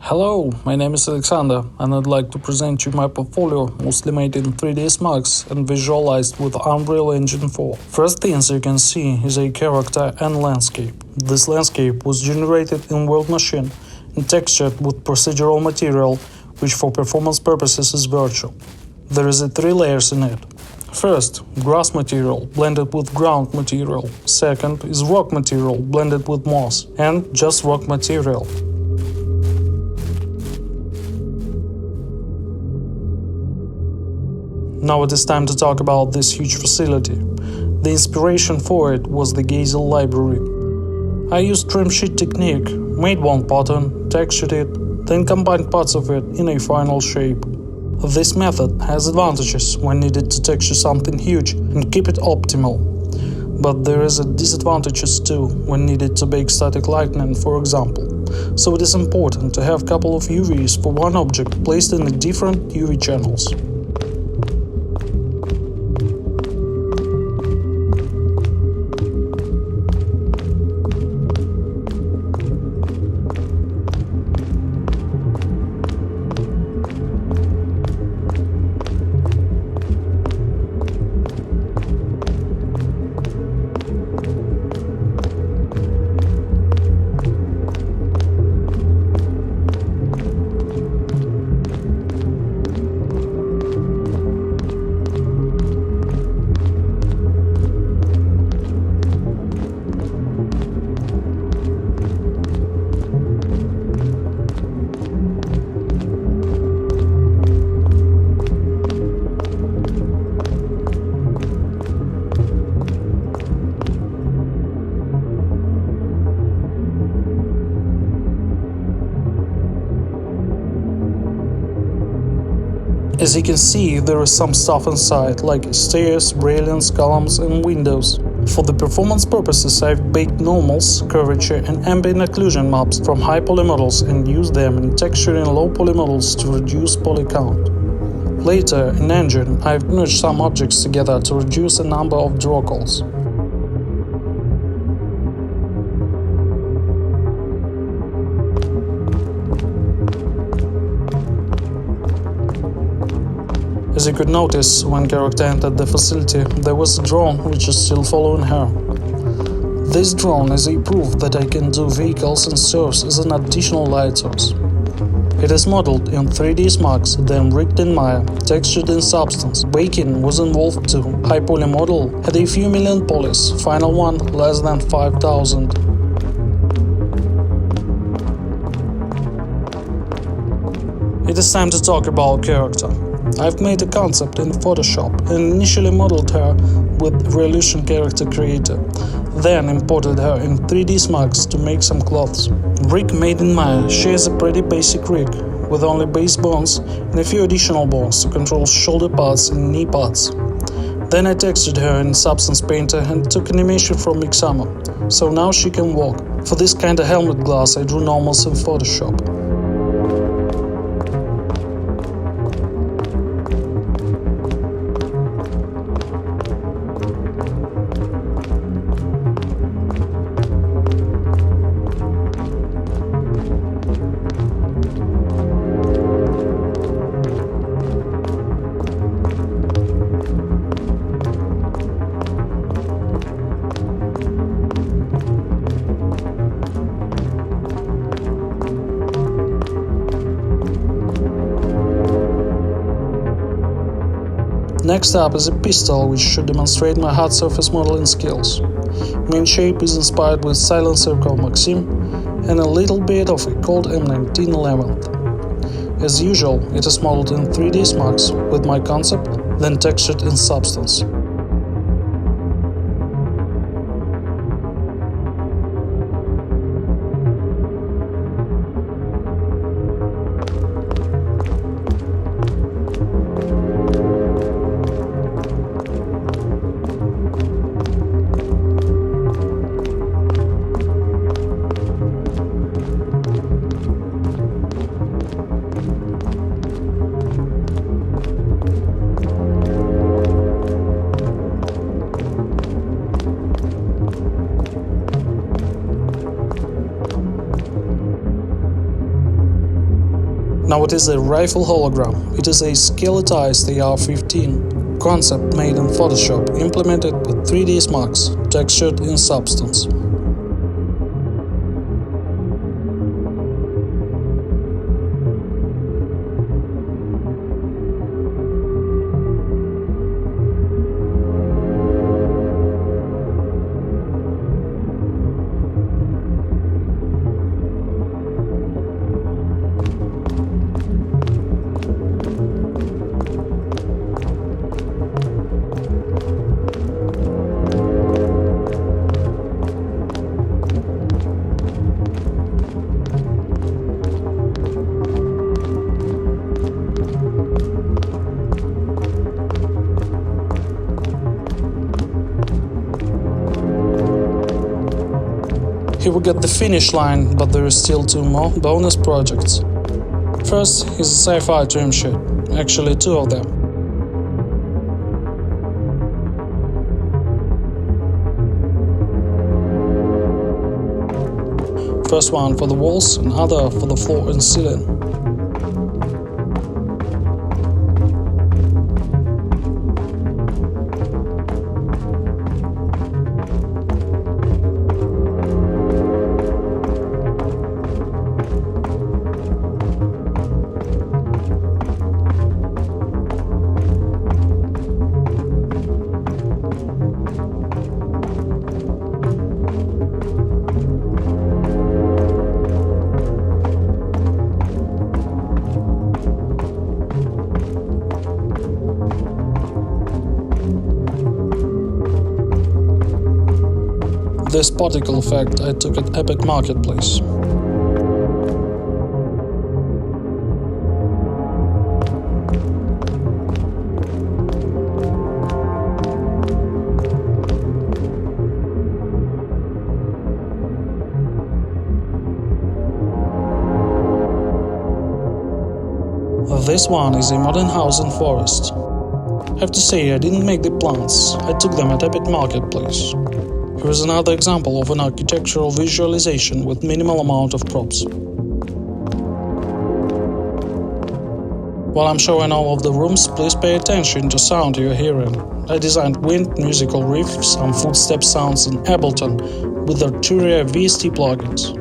Hello, my name is Alexander and I'd like to present you my portfolio, mostly made in 3ds Max and visualized with Unreal Engine 4. First things you can see is a character and landscape. This landscape was generated in World Machine and textured with procedural material, which for performance purposes is virtual. There is 3 layers in it. First, grass material blended with ground material. Second is rock material blended with moss. And just rock material. Now it is time to talk about this huge facility. The inspiration for it was the Gazelle library. I used trim sheet technique, made one pattern, textured it, then combined parts of it in a final shape. This method has advantages when needed to texture something huge and keep it optimal. But there is a disadvantages too when needed to bake static lightning, for example. So it is important to have a couple of UVs for one object placed in the different UV channels. As you can see, there is some stuff inside, like stairs, railings, columns and windows. For the performance purposes, I've baked normals, curvature and ambient occlusion maps from high poly models and used them in texturing low poly models to reduce poly count. Later, in Engine, I've merged some objects together to reduce the number of draw calls. As you could notice, when character entered the facility, there was a drone which is still following her. This drone is a proof that I can do vehicles and serves as an additional light source. It is modeled in 3ds Max, then rigged in Maya, textured in Substance. Baking was involved too. High poly model had a few million polys, final one less than 5,000. It is time to talk about character. I've made a concept in Photoshop and initially modeled her with Revolution Character Creator, then imported her in 3ds Max to make some clothes. Rig made in Maya, she has a pretty basic rig, with only base bones and a few additional bones to control shoulder pads and knee pads. Then I textured her in Substance Painter and took animation from Mixamo, so now she can walk. For this kind of helmet glass I drew normals in Photoshop. Next up is a pistol, which should demonstrate my hard surface modeling skills. Main shape is inspired with Silent Circle Maxim and a little bit of a Colt M19 11th. As usual, it is modeled in 3ds Max with my concept, then textured in Substance. Now it is a rifle hologram. It is a skeletized AR-15 concept made in Photoshop, implemented with 3D marks, textured in substance. Here we get the finish line, but there is still 2 more bonus projects. First is a sci-fi dream sheet, actually 2 of them. First one for the walls and other for the floor and ceiling. This particle effect I took at Epic Marketplace. This one is a modern house in forest. I have to say, I didn't make the plans, I took them at Epic Marketplace. Here is another example of an architectural visualization with minimal amount of props. While I'm showing all of the rooms, please pay attention to sound you're hearing. I designed wind, musical riff, some footstep sounds in Ableton with Arturia VST plugins.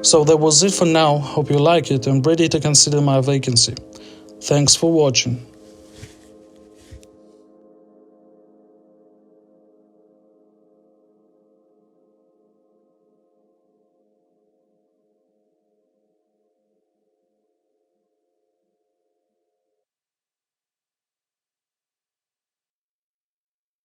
So that was it for now, hope you like it and ready to consider my vacancy. Thanks for watching.